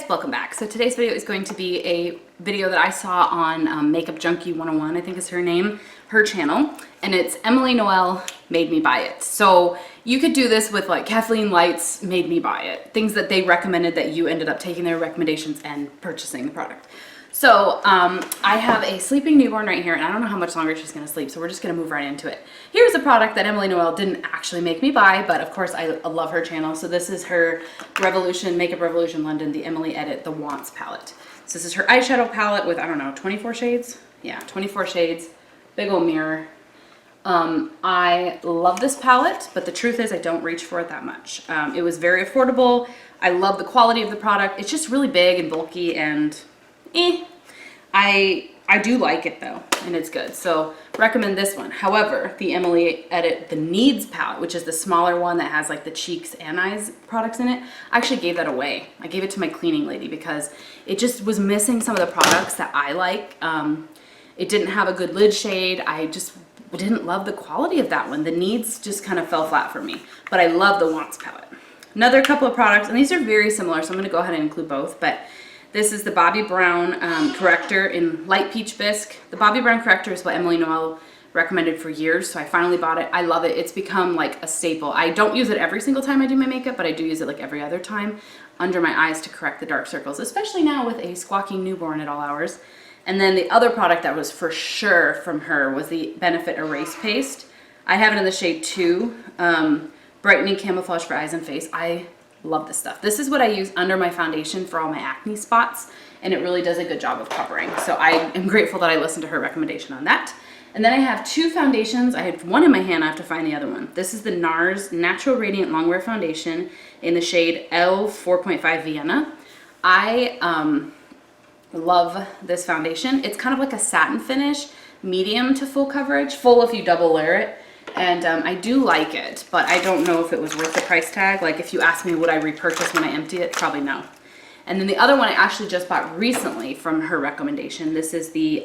welcome back. So today's video is going to be a video that I saw on Makeup Junkie 101, I think is her name, her channel, and it's Emily Noel Made Me Buy It. So you could do this with like Kathleen Light's Made Me Buy It, things that they recommended that you ended up taking their recommendations and purchasing the product. So I have a sleeping newborn right here, and I don't know how much longer she's going to sleep, so we're just going to move right into it. Here's a product that Emily Noel didn't actually make me buy, but of course I love her channel. So this is her Makeup Revolution London, the Emily Edit, the Wants palette. So this is her eyeshadow palette with, I don't know, 24 shades? Yeah, 24 shades, big old mirror. I love this palette, but the truth is I don't reach for it that much. It was very affordable. I love the quality of the product. It's just really big and bulky and I do like it though, and it's good. So recommend this one. However, the Emily Edit, the Needs palette, which is the smaller one that has like the cheeks and eyes products in it, I actually gave that away. I gave it to my cleaning lady because it just was missing some of the products that I like. It didn't have a good lid shade. I just didn't love the quality of that one. The Needs just kind of fell flat for me, but I love the Wants palette. Another couple of products, and these are very similar, so I'm gonna go ahead and include both, but this is the Bobbi Brown Corrector in Light Peach Bisque. The Bobbi Brown Corrector is what Emily Noel recommended for years, so I finally bought it. I love it. It's become like a staple. I don't use it every single time I do my makeup, but I do use it like every other time under my eyes to correct the dark circles, especially now with a squawking newborn at all hours. And then the other product that was for sure from her was the Benefit Erase Paste. I have it in the shade 2, Brightening Camouflage for Eyes and Face. I love this stuff. This is what I use under my foundation for all my acne spots, and it really does a good job of covering. So I am grateful that I listened to her recommendation on that. And then I have two foundations. I have one in my hand. I have to find the other one. This is the Nars Natural Radiant Longwear Foundation in the shade L 4.5 Vienna. I love this foundation. It's kind of like a satin finish, medium to full coverage, full if you double layer it. And I do like it, but I don't know if it was worth the price tag. Like if you ask me would I repurchase when I empty it, probably no. And then the other one I actually just bought recently from her recommendation. This is the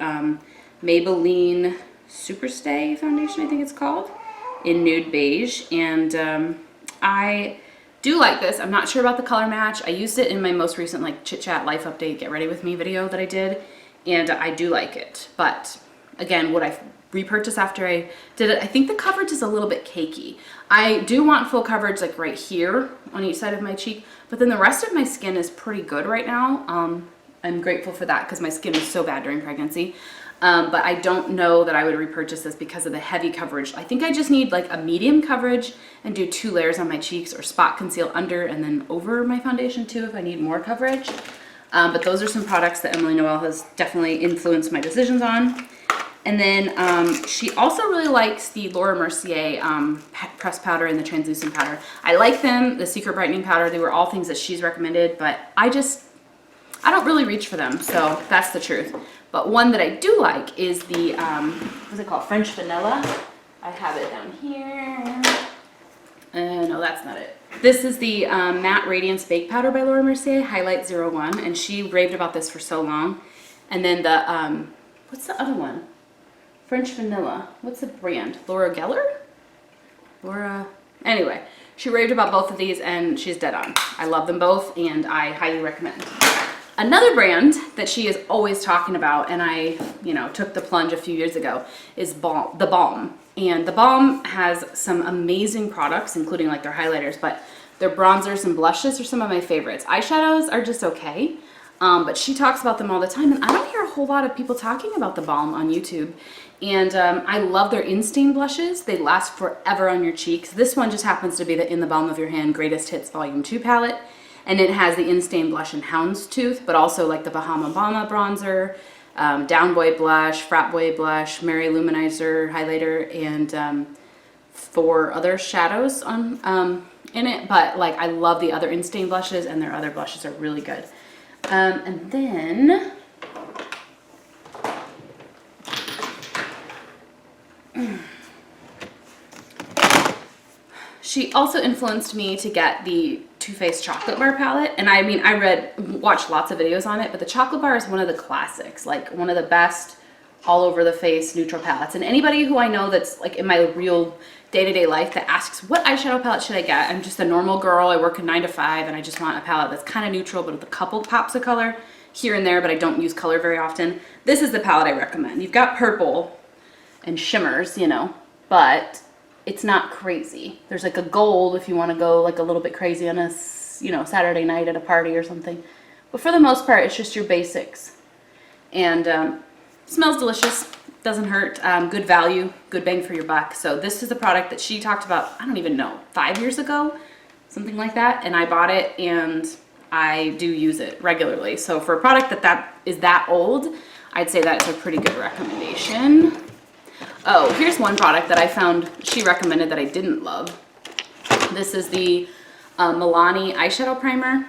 Maybelline Superstay foundation, I think it's called, in Nude Beige. And I do like this. I'm not sure about the color match. I used it in my most recent like Chit Chat Life Update Get Ready With Me video that I did, and I do like it. But again, would I repurchase after I did it? I think the coverage is a little bit cakey. I do want full coverage like right here on each side of my cheek, but then the rest of my skin is pretty good right now. I'm grateful for that because my skin was so bad during pregnancy. But I don't know that I would repurchase this because of the heavy coverage. I think I just need like a medium coverage and do 2 layers on my cheeks, or spot conceal under and then over my foundation too if I need more coverage. But those are some products that Emily Noel has definitely influenced my decisions on. And then she also really likes the Laura Mercier pressed powder and the translucent powder. I like them, the Secret Brightening Powder. They were all things that she's recommended, but I don't really reach for them, so that's the truth. But one that I do like is the, what's it called, French Vanilla. I have it down here. No, that's not it. This is the Matte Radiance Bake Powder by Laura Mercier, Highlight 01, and she raved about this for so long. And then the, what's the other one? French Vanilla. What's the brand? Laura Geller? Anyway, she raved about both of these and she's dead on. I love them both and I highly recommend. Another brand that she is always talking about, and I, took the plunge a few years ago, is Balm, the Balm. And the Balm has some amazing products, including like their highlighters, but their bronzers and blushes are some of my favorites. Eyeshadows are just okay. But she talks about them all the time, and I don't hear a whole lot of people talking about the Balm on YouTube. And I love their In-Stain blushes. They last forever on your cheeks. This one just happens to be the In the Balm of Your Hand Greatest Hits Volume 2 palette. And it has the In-Stain blush in Houndstooth, but also like the Bahama Balma bronzer, Down Boy blush, Frat Boy blush, Mary Luminizer highlighter, and 4 other shadows on in it. But like I love the other In-Stain blushes, and their other blushes are really good. And then she also influenced me to get the Too Faced Chocolate Bar palette. And I mean, watched lots of videos on it, but the chocolate bar is one of the classics, like one of the best all over the face neutral palettes. And anybody who I know that's like in my real day-to-day life that asks, what eyeshadow palette should I get? I'm just a normal girl. I work a 9 to 5 and I just want a palette that's kind of neutral but with a couple pops of color here and there, but I don't use color very often. This is the palette I recommend. You've got purple and shimmers, you know, but it's not crazy. There's like a gold if you want to go like a little bit crazy on a, you know, Saturday night at a party or something. But for the most part, it's just your basics. And smells delicious, doesn't hurt, good value, good bang for your buck. So this is a product that she talked about, I don't even know, 5 years ago, something like that. And I bought it and I do use it regularly. So for a product that is that old, I'd say that's a pretty good recommendation. Oh, here's one product that I found she recommended that I didn't love. This is the Milani eyeshadow primer.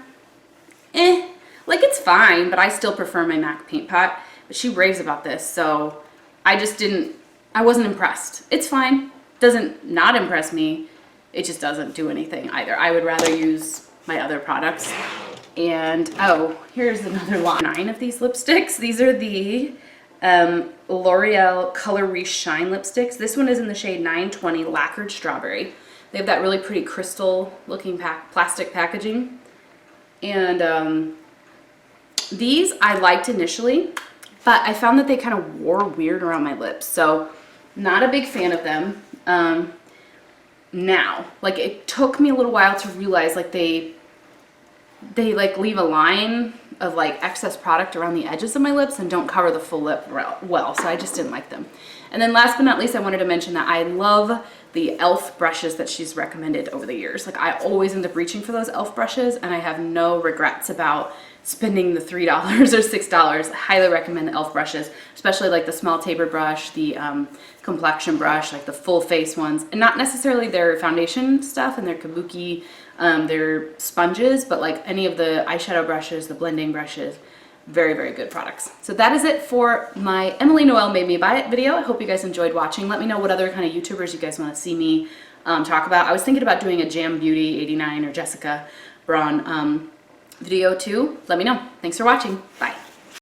Like it's fine, but I still prefer my MAC paint pot. But she raves about this, so I wasn't impressed. It's fine, doesn't not impress me. It just doesn't do anything either. I would rather use my other products. And oh, here's another line. 9 of these lipsticks. These are the L'Oreal Color Riche Shine lipsticks. This one is in the shade 920 Lacquered Strawberry. They have that really pretty crystal looking plastic packaging. And these I liked initially, but I found that they kind of wore weird around my lips. So not a big fan of them. Now, like it took me a little while to realize like they like leave a line of like excess product around the edges of my lips and don't cover the full lip well, so I just didn't like them. And then last but not least, I wanted to mention that I love the e.l.f. brushes that she's recommended over the years. Like I always end up reaching for those e.l.f. brushes and I have no regrets about spending the $3 or $6. I highly recommend the e.l.f. brushes, especially like the small taper brush, the complexion brush, like the full face ones, and not necessarily their foundation stuff and their kabuki, their sponges, but like any of the eyeshadow brushes, the blending brushes. Very, very good products. So that is it for my Emily Noel Made Me Buy It video. I hope you guys enjoyed watching. Let me know what other kind of YouTubers you guys want to see me talk about. I was thinking about doing a Jam Beauty 89 or Jessica Braun video too. Let me know. Thanks for watching. Bye.